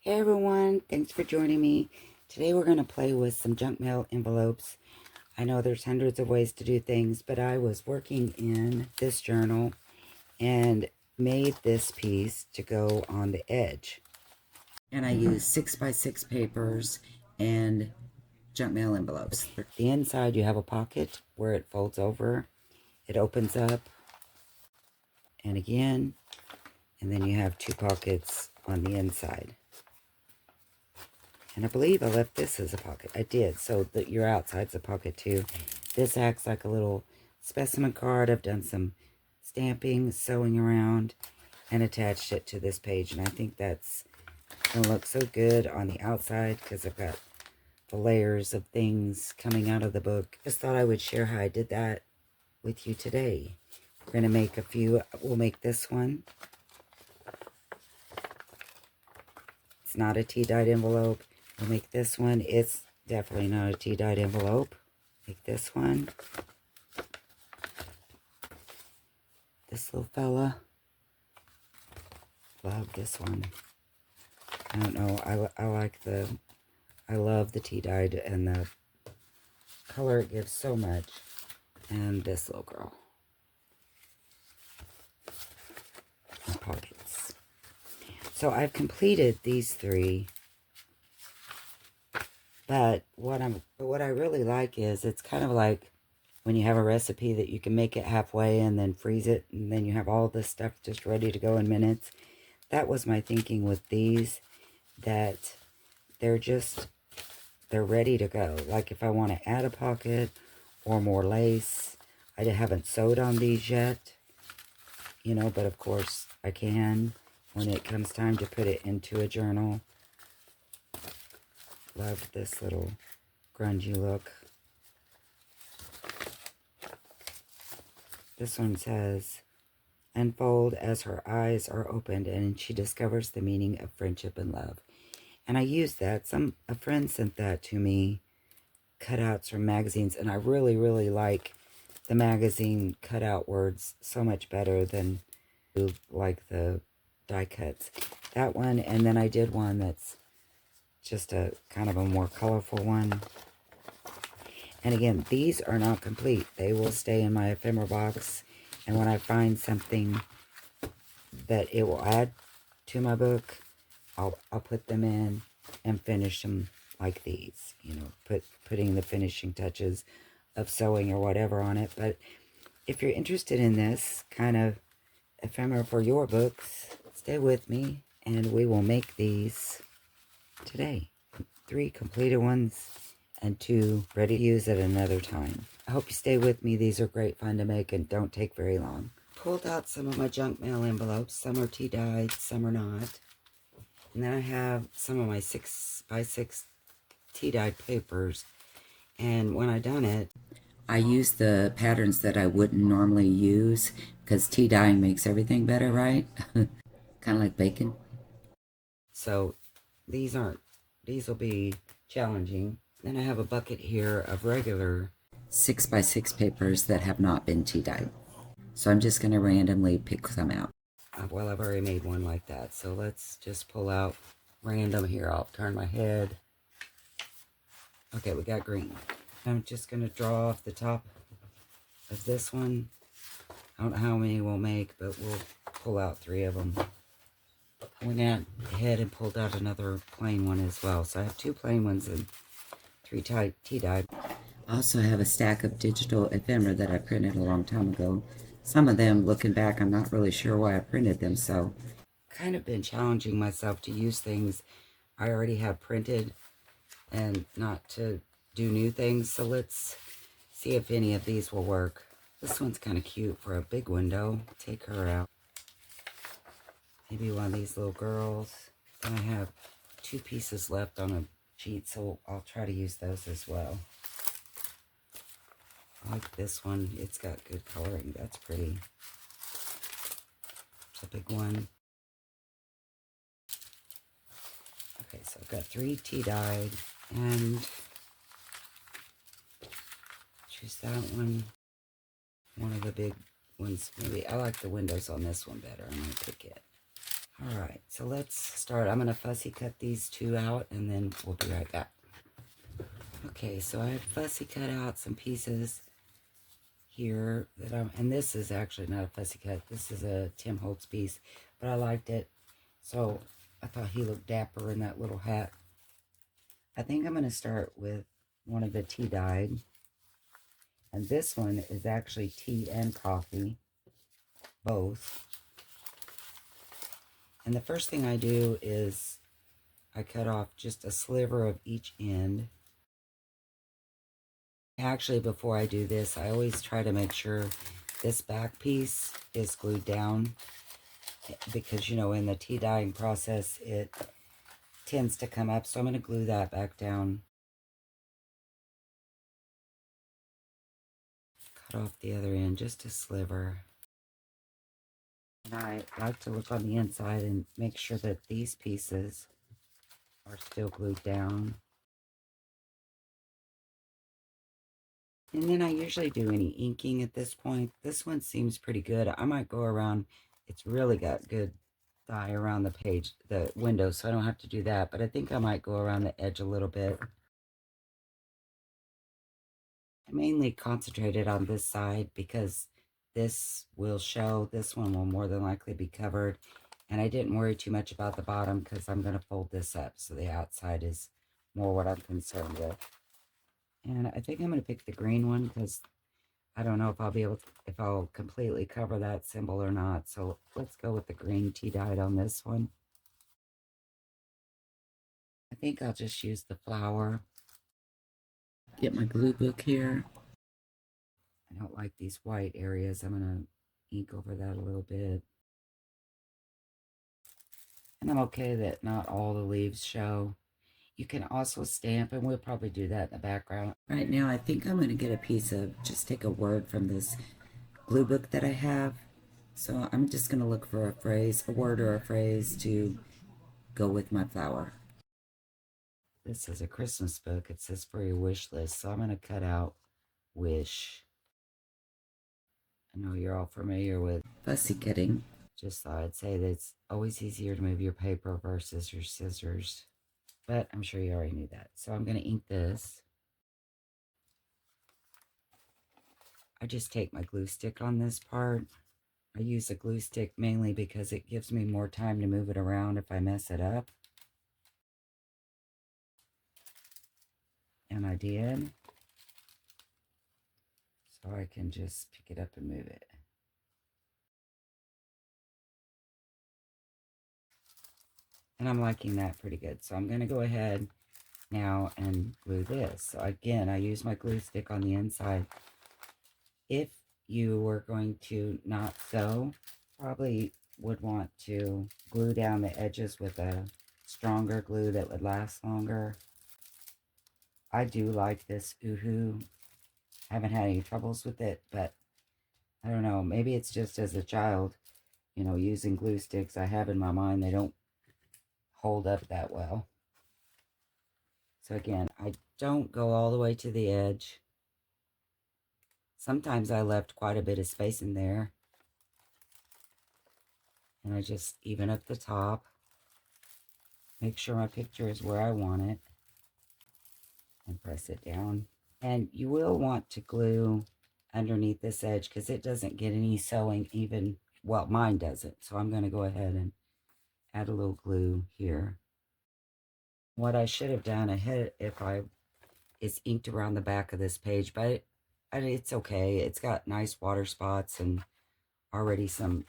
Hey everyone, thanks for joining me. Today we're going to play with some junk mail envelopes. I know there's hundreds of ways to do things, but I was working in this journal and made this piece to go on the edge. And I used 6x6 papers and junk mail envelopes. The inside you have a pocket where it folds over. It opens up and again, and then you have two pockets on the inside. And I believe I left this as a pocket. I did, so that your outside's a pocket too. This acts like a little specimen card. I've done some stamping, sewing around, and attached it to this page. And I think that's going to look so good on the outside because I've got the layers of things coming out of the book. Just thought I would share how I did that with you today. We're going to make a few. We'll make this one. It's not a tea-dyed envelope. We'll make this one. It's definitely not a tea-dyed envelope. Make this one. This little fella. Love this one. I don't know. I love the tea-dyed and the color it gives so much. And this little girl. And pockets. So I've completed these three. But what I really like is it's kind of like when you have a recipe that you can make it halfway and then freeze it, and then you have all this stuff just ready to go in minutes. That was my thinking with these, that they're ready to go. Like if I want to add a pocket or more lace, I haven't sewed on these yet, you know, but of course I can when it comes time to put it into a journal. Love this little grungy look. This one says, unfold as her eyes are opened and she discovers the meaning of friendship and love. And I used that. A friend sent that to me, cutouts from magazines, and I really, really like the magazine cutout words so much better than like the die cuts. That one, and then I did one that's just a kind of a more colorful one. And again, these are not complete. They will stay in my ephemera box. And when I find something that it will add to my book, I'll put them in and finish them like these. You know, putting the finishing touches of sewing or whatever on it. But if you're interested in this kind of ephemera for your books, stay with me and we will make these today. 3 completed ones and 2 ready to use at another time. I hope you stay with me. These are great fun to make and don't take very long. Pulled out some of my junk mail envelopes. Some are tea-dyed, some are not. And then I have some of my 6x6 tea-dyed papers. And when I done it, I used the patterns that I wouldn't normally use because tea dyeing makes everything better, right? Kind of like bacon. So these will be challenging. Then I have a bucket here of regular 6x6 papers that have not been tea dyed. So I'm just going to randomly pick some out. Well, I've already made one like that. So let's just pull out random here. I'll turn my head. Okay, we got green. I'm just going to draw off the top of this one. I don't know how many we'll make, but we'll pull out 3 of them. I went ahead and pulled out another plain one as well. So I have 2 plain ones and 3 tea-dyed. I also have a stack of digital ephemera that I printed a long time ago. Some of them, looking back, I'm not really sure why I printed them. So kind of been challenging myself to use things I already have printed and not to do new things. So let's see if any of these will work. This one's kind of cute for a big window. Take her out. Maybe one of these little girls. And I have 2 pieces left on a sheet, so I'll try to use those as well. I like this one. It's got good coloring. That's pretty. It's a big one. Okay, so I've got 3 tea-dyed, and choose that one. One of the big ones, maybe. I like the windows on this one better. I'm going to pick it. All right, so let's start. I'm going to fussy cut these two out, and then we'll be right back. Okay, so I fussy cut out some pieces here that and this is actually not a fussy cut. This is a Tim Holtz piece, but I liked it, so I thought he looked dapper in that little hat. I think I'm going to start with one of the tea dyed, and this one is actually tea and coffee, both. And the first thing I do is I cut off just a sliver of each end. Actually, before I do this, I always try to make sure this back piece is glued down, because, you know, in the tea dyeing process, it tends to come up. So I'm going to glue that back down. Cut off the other end, just a sliver. And I like to look on the inside and make sure that these pieces are still glued down. And then I usually do any inking at this point. This one seems pretty good. I might go around. It's really got good dye around the page, the window, so I don't have to do that. But I think I might go around the edge a little bit. I mainly concentrated on this side because this will show. This one will more than likely be covered. And I didn't worry too much about the bottom because I'm going to fold this up. So the outside is more what I'm concerned with. And I think I'm going to pick the green one because I don't know if I'll be able to, if I'll completely cover that symbol or not. So let's go with the green tea dyed on this one. I think I'll just use the flower. Get my glue book here. I don't like these white areas. I'm going to ink over that a little bit. And I'm okay that not all the leaves show. You can also stamp, and we'll probably do that in the background. Right now, I think I'm going to get a piece of, just take a word from this glue book that I have. So I'm just going to look for a phrase, a word or a phrase to go with my flower. This is a Christmas book. It says for your wish list. So I'm going to cut out wish. I know you're all familiar with fussy cutting. Just thought I'd say that it's always easier to move your paper versus your scissors. But I'm sure you already knew that. So I'm going to ink this. I just take my glue stick on this part. I use a glue stick mainly because it gives me more time to move it around if I mess it up. And I did. So I can just pick it up and move it. And I'm liking that pretty good. So I'm going to go ahead now and glue this. So again, I use my glue stick on the inside. If you were going to not sew, probably would want to glue down the edges with a stronger glue that would last longer. I do like this Oohoo. I haven't had any troubles with it, but I don't know. Maybe it's just as a child, you know, using glue sticks. I have in my mind they don't hold up that well. So again, I don't go all the way to the edge. Sometimes I left quite a bit of space in there. And I just even up the top. Make sure my picture is where I want it. And press it down. And you will want to glue underneath this edge because it doesn't get any sewing even, well, mine doesn't. So I'm going to go ahead and add a little glue here. What I should have done ahead is inked around the back of this page, but it's okay. It's got nice water spots and already some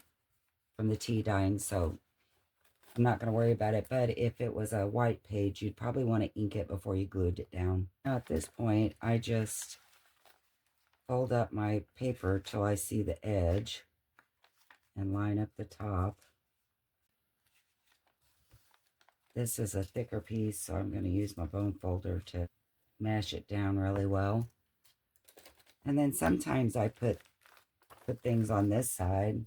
from the tea dyeing, so I'm not going to worry about it. But if it was a white page, you'd probably want to ink it before you glued it down. Now at this point, I just fold up my paper till I see the edge and line up the top. This is a thicker piece, so I'm going to use my bone folder to mash it down really well. And then sometimes I put things on this side.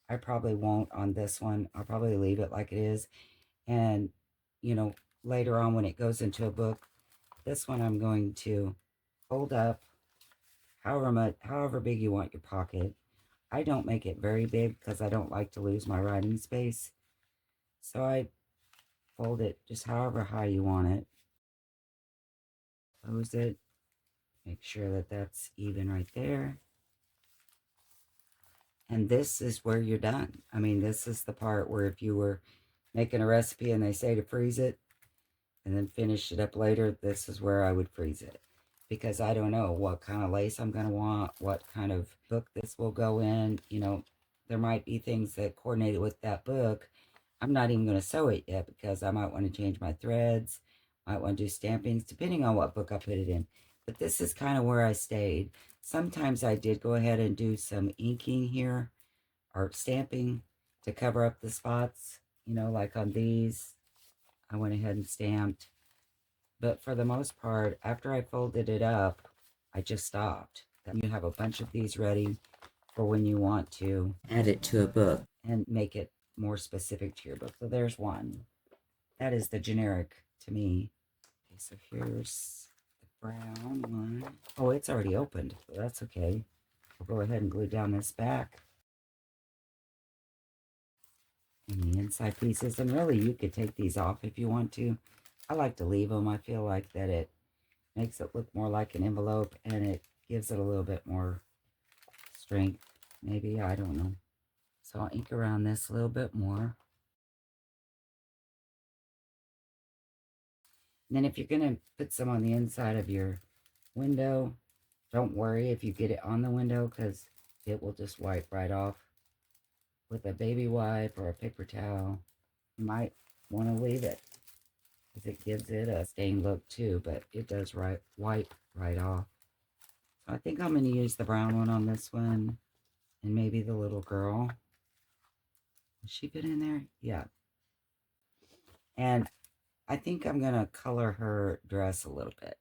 I probably won't on this one. I'll probably leave it like it is. And, you know, later on when it goes into a book, this one I'm going to fold up however big you want your pocket. I don't make it very big because I don't like to lose my writing space. So I fold it just however high you want it. Close it. Make sure that that's even right there. And this is where you're done. I mean, this is the part where if you were making a recipe and they say to freeze it and then finish it up later, this is where I would freeze it. Because I don't know what kind of lace I'm going to want, what kind of book this will go in. You know, there might be things that coordinated with that book. I'm not even going to sew it yet because I might want to change my threads, might want to do stampings, depending on what book I put it in. But this is kind of where I stayed. Sometimes I did go ahead and do some inking here or stamping to cover up the spots, you know, like on these. I went ahead and stamped. But for the most part, after I folded it up, I just stopped. Then you have a bunch of these ready for when you want to add it to a book and make it more specific to your book. So there's one. That is the generic to me. Okay, so here's the brown one. Oh, it's already opened, so that's okay. I'll go ahead and glue down this back and the inside pieces. And really, you could take these off if you want to. I like to leave them. I feel like that it makes it look more like an envelope and it gives it a little bit more strength. Maybe, I don't know. So I'll ink around this a little bit more. And then if you're going to put some on the inside of your window, don't worry if you get it on the window because it will just wipe right off with a baby wipe or a paper towel. You might want to leave it because it gives it a stained look too, but it does wipe right off. So I think I'm going to use the brown one on this one and maybe the little girl. Has she been in there? Yeah. And I think I'm going to color her dress a little bit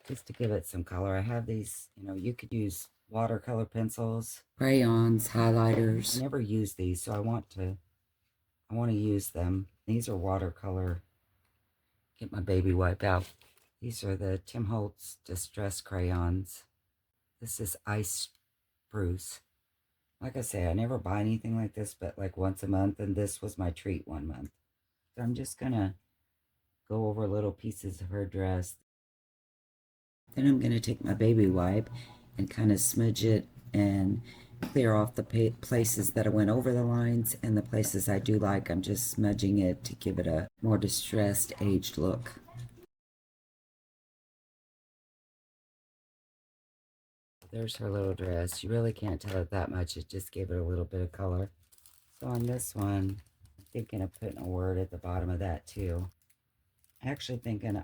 just to give it some color. I have these, you know, you could use watercolor pencils, crayons, highlighters. I never use these, so I want to use them. These are watercolor. Get my baby wipe out. These are the Tim Holtz Distress crayons. This is Ice Spruce. Like I say, I never buy anything like this, but like once a month, and this was my treat one month. So I'm just gonna go over little pieces of her dress. Then I'm gonna take my baby wipe and kind of smudge it and clear off the places that I went over the lines, and the places I do like, I'm just smudging it to give it a more distressed, aged look. There's her little dress. You really can't tell it that much. It just gave it a little bit of color. So on this one, I'm thinking of putting a word at the bottom of that too. Actually thinking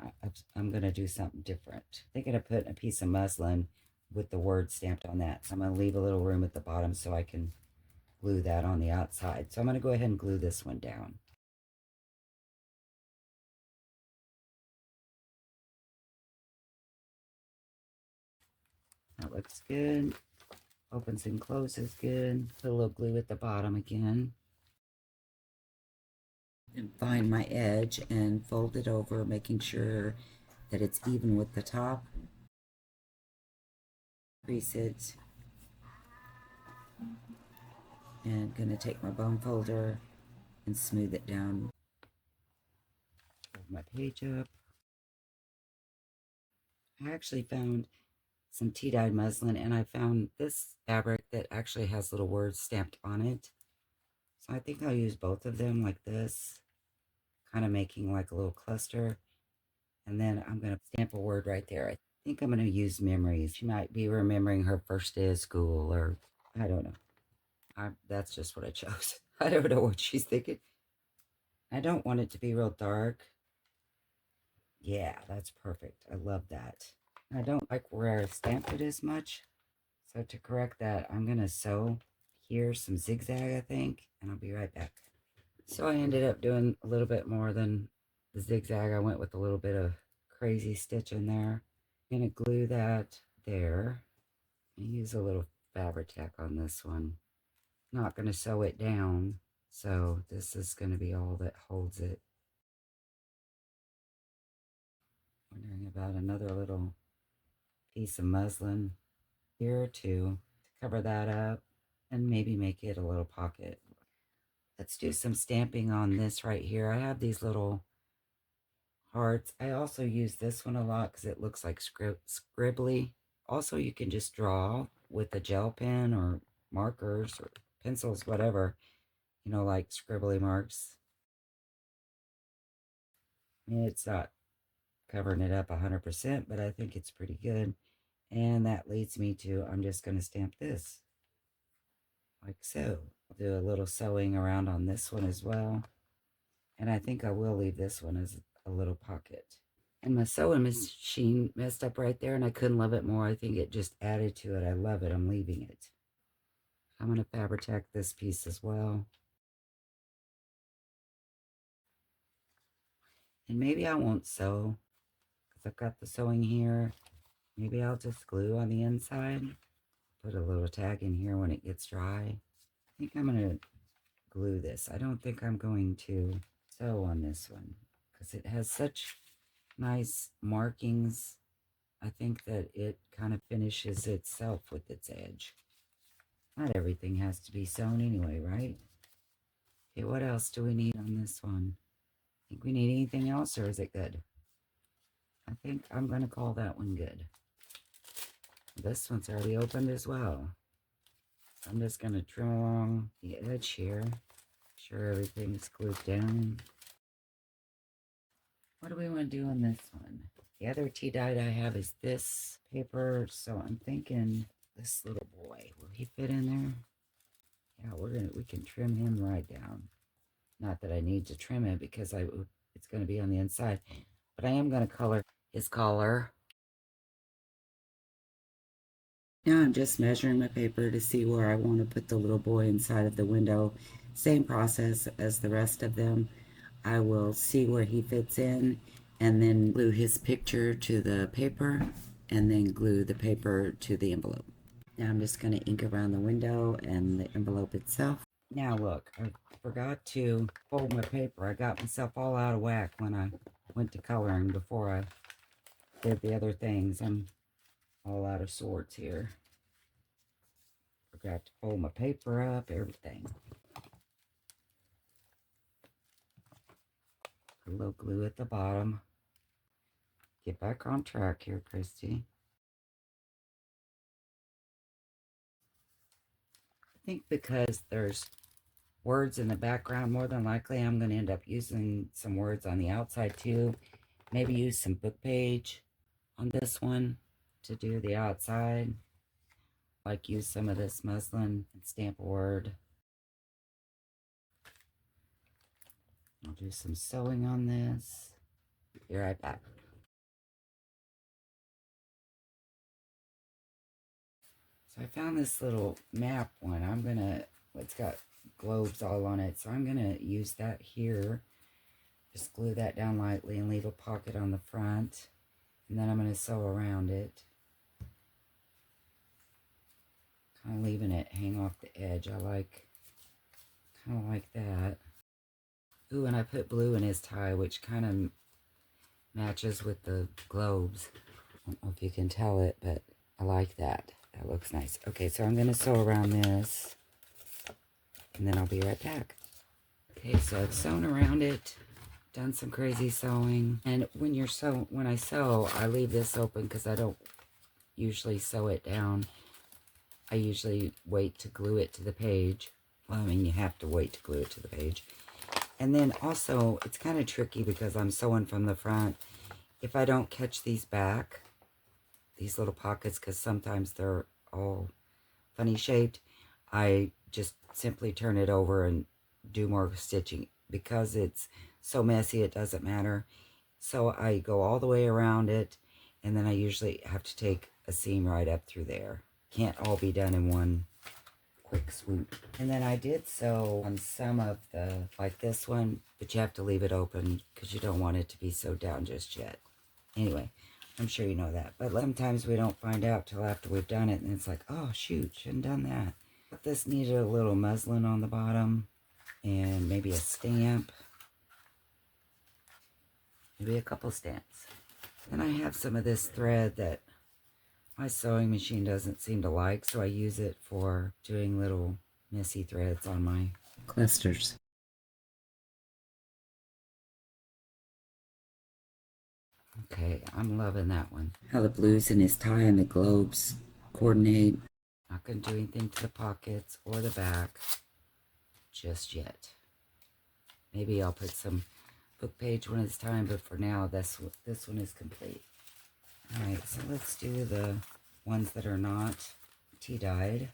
I'm going to do something different. Thinking of putting a piece of muslin with the word stamped on that. So I'm going to leave a little room at the bottom so I can glue that on the outside. So I'm going to go ahead and glue this one down. That looks good. Opens and closes good. Put a little glue at the bottom again. And find my edge and fold it over, making sure that it's even with the top. Crease it. And gonna take my bone folder and smooth it down. Hold my page up. I actually found some tea-dyed muslin, and I found this fabric that actually has little words stamped on it. So I think I'll use both of them like this, kind of making like a little cluster. And then I'm going to stamp a word right there. I think I'm going to use memories. She might be remembering her first day of school, or I don't know. That's just what I chose. I don't know what she's thinking. I don't want it to be real dark. Yeah, that's perfect. I love that. I don't like where I stamped it as much. So to correct that, I'm going to sew here some zigzag, I think, and I'll be right back. So I ended up doing a little bit more than the zigzag. I went with a little bit of crazy stitch in there. I'm going to glue that there. I use a little fabric tack on this one. Not going to sew it down, so this is going to be all that holds it. Wondering about another little piece of muslin here or two to cover that up and maybe make it a little pocket. Let's do some stamping on this right here. I have these little hearts. I also use this one a lot because it looks like scribbly. Also, you can just draw with a gel pen or markers or pencils, whatever, you know, like scribbly marks. I mean, it's not covering it up 100%, but I think it's pretty good. And that leads me to, I'm just going to stamp this like so. I'll do a little sewing around on this one as well. And I think I will leave this one as a little pocket. And my sewing machine messed up right there, and I couldn't love it more. I think it just added to it. I love it. I'm leaving it. I'm going to fabric this piece as well. And maybe I won't sew, because I've got the sewing here. Maybe I'll just glue on the inside. Put a little tag in here when it gets dry. I think I'm going to glue this. I don't think I'm going to sew on this one, because it has such nice markings. I think that it kind of finishes itself with its edge. Not everything has to be sewn anyway, right? Okay, what else do we need on this one? Think we need anything else, or is it good? I think I'm going to call that one good. This one's already opened as well. So I'm just going to trim along the edge here. Make sure everything's glued down. What do we want to do on this one? The other tea dye I have is this paper, so I'm thinking this little boy. Will he fit in there? Yeah, we can trim him right down. Not that I need to trim it because it's going to be on the inside, but I am going to color his collar. Now I'm just measuring my paper to see where I want to put the little boy inside of the window. Same process as the rest of them. I will see where he fits in and then glue his picture to the paper and then glue the paper to the envelope. Now I'm just going to ink around the window and the envelope itself. Now look, I forgot to fold my paper. I got myself all out of whack when I went to coloring before I did the other things. I'm all out of sorts here. Forgot to fold my paper up, everything. Put a little glue at the bottom. Get back on track here, Christy. I think because there's words in the background, more than likely I'm going to end up using some words on the outside too. Maybe use some book page on this one to do the outside. Like use some of this muslin and stamp a word. I'll do some sewing on this. Be right back. So I found this little map one. It's got globes all on it. So I'm gonna use that here. Just glue that down lightly and leave a pocket on the front. And then I'm gonna sew around it. Kind of leaving it hang off the edge. I kind of like that. Ooh, and I put blue in his tie, which kind of matches with the globes. I don't know if you can tell it, but I like that. That looks nice. Okay, so I'm going to sew around this, and then I'll be right back. Okay, so I've sewn around it, done some crazy sewing, and when I sew, I leave this open because I don't usually sew it down. I usually wait to glue it to the page. Well, I mean, you have to wait to glue it to the page. And then also, it's kind of tricky because I'm sewing from the front. If I don't catch these back, these little pockets, because sometimes they're all funny shaped, I just simply turn it over and do more stitching. Because it's so messy, it doesn't matter. So I go all the way around it, and then I usually have to take a seam right up through there. Can't all be done in one quick swoop. And then I did sew on some of like this one, but you have to leave it open because you don't want it to be sewed down just yet. Anyway, I'm sure you know that. But sometimes we don't find out till after we've done it, and it's like, oh shoot, shouldn't have done that. But this needed a little muslin on the bottom, and maybe a stamp. Maybe a couple stamps. Then I have some of this thread that my sewing machine doesn't seem to like, so I use it for doing little messy threads on my clusters. Okay, I'm loving that one. How the blues in his tie and the globes coordinate. Not going to do anything to the pockets or the back just yet. Maybe I'll put some book page one at a time, but for now, this one is complete. Alright, so let's do the ones that are not tea-dyed.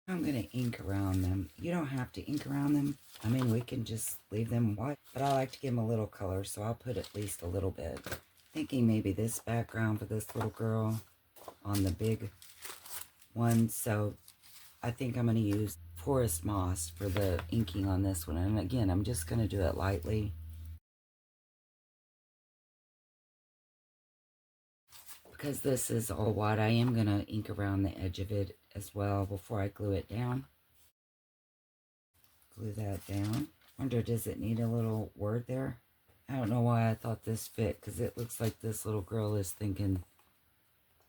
I'm going to ink around them. You don't have to ink around them. I mean, we can just leave them white, but I like to give them a little color, so I'll put at least a little bit. Thinking maybe this background for this little girl on the big one, so I think I'm going to use forest moss for the inking on this one. And again, I'm just going to do it lightly. Because this is all white, I am going to ink around the edge of it as well before I glue it down. Glue that down. Wonder, does it need a little word there? I don't know why I thought this fit, because it looks like this little girl is thinking,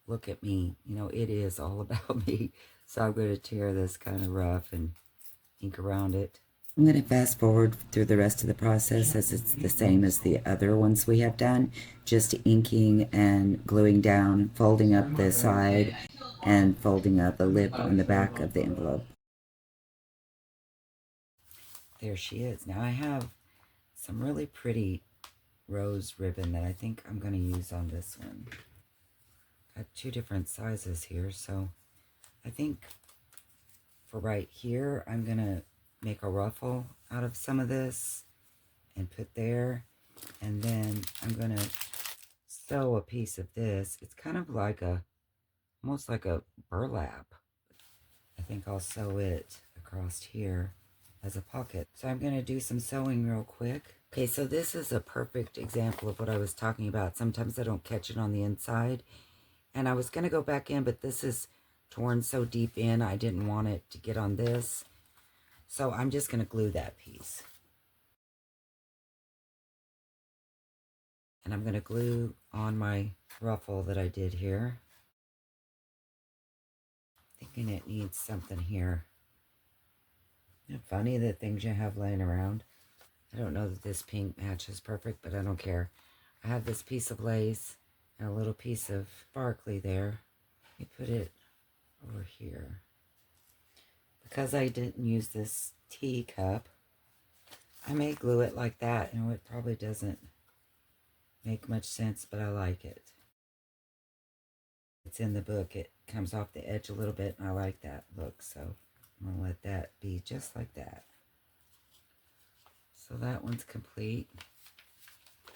look at me. You know, it is all about me. So I'm going to tear this kind of rough and ink around it. I'm going to fast forward through the rest of the process as it's the same as the other ones we have done. Just inking and gluing down, folding up the side, and folding up the lip on the back of the envelope. There she is. Now I have some really pretty rose ribbon that I think I'm going to use on this one. Got two different sizes here, so I think for right here, I'm going to make a ruffle out of some of this and put there. And then I'm going to sew a piece of this. It's kind of like almost like a burlap. I think I'll sew it across here as a pocket. So I'm going to do some sewing real quick. Okay, so this is a perfect example of what I was talking about. Sometimes I don't catch it on the inside. And I was going to go back in, but this is torn so deep in, I didn't want it to get on this. So I'm just going to glue that piece. And I'm going to glue on my ruffle that I did here. Thinking it needs something here. Isn't it funny the things you have laying around? I don't know that this pink matches perfect, but I don't care. I have this piece of lace and a little piece of sparkly there. Let me put it over here. Because I didn't use this teacup, I may glue it like that. You know, it probably doesn't make much sense, but I like it. It's in the book. It comes off the edge a little bit, and I like that look, so I'm going to let that be just like that. So that one's complete.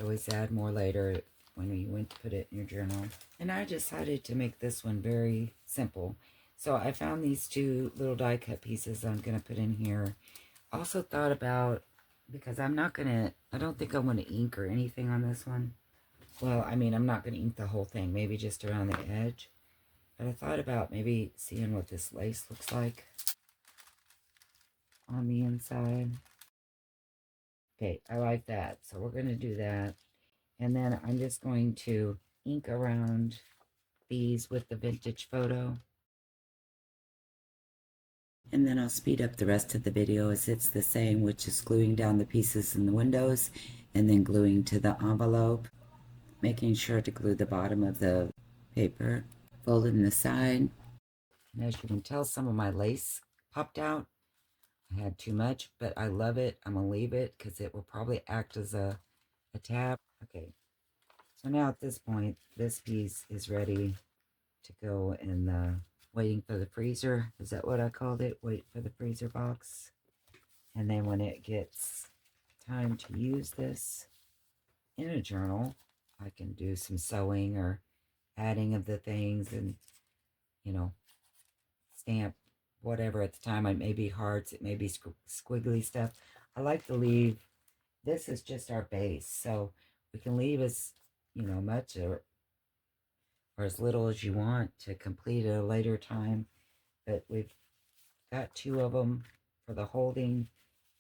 Always add more later when you went to put it in your journal. And I decided to make this one very simple. So I found these two little die cut pieces I'm going to put in here. Also thought about, because I don't think I want to ink or anything on this one. Well, I mean, I'm not going to ink the whole thing, maybe just around the edge. But I thought about maybe seeing what this lace looks like on the inside. Okay, I like that. So we're going to do that. And then I'm just going to ink around these with the vintage photo. And then I'll speed up the rest of the video as it's the same, which is gluing down the pieces in the windows and then gluing to the envelope, making sure to glue the bottom of the paper, folding the side. And as you can tell, some of my lace popped out. I had too much, but I love it. I'm going to leave it because it will probably act as a tab. Okay, so now at this point, this piece is ready to go in the waiting for the freezer. Is that what I called it? Wait for the freezer box. And then when it gets time to use this in a journal, I can do some sewing or adding of the things and, you know, stamp whatever at the time. It may be hearts, it may be squiggly stuff. I like to leave, this is just our base, so we can leave as, you know, much or as little as you want to complete at a later time. But we've got 2 of them for the holding,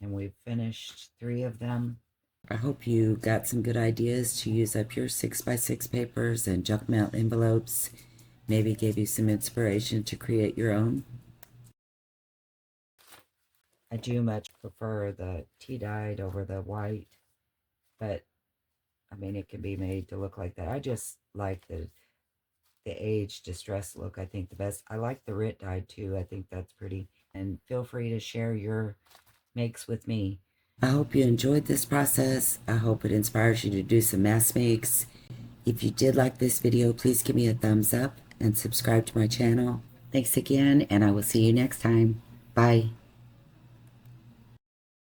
and we've finished 3 of them. I hope you got some good ideas to use up your 6x6 papers and junk mail envelopes. Maybe gave you some inspiration to create your own. I do much prefer the tea dyed over the white, but I mean, it can be made to look like that. I just like the age distress look, I think the best. I like the Rit dyed too. I think that's pretty. And feel free to share your makes with me. I hope you enjoyed this process. I hope it inspires you to do some mask makes. If you did like this video, please give me a thumbs up and subscribe to my channel. Thanks again, and I will see you next time. Bye.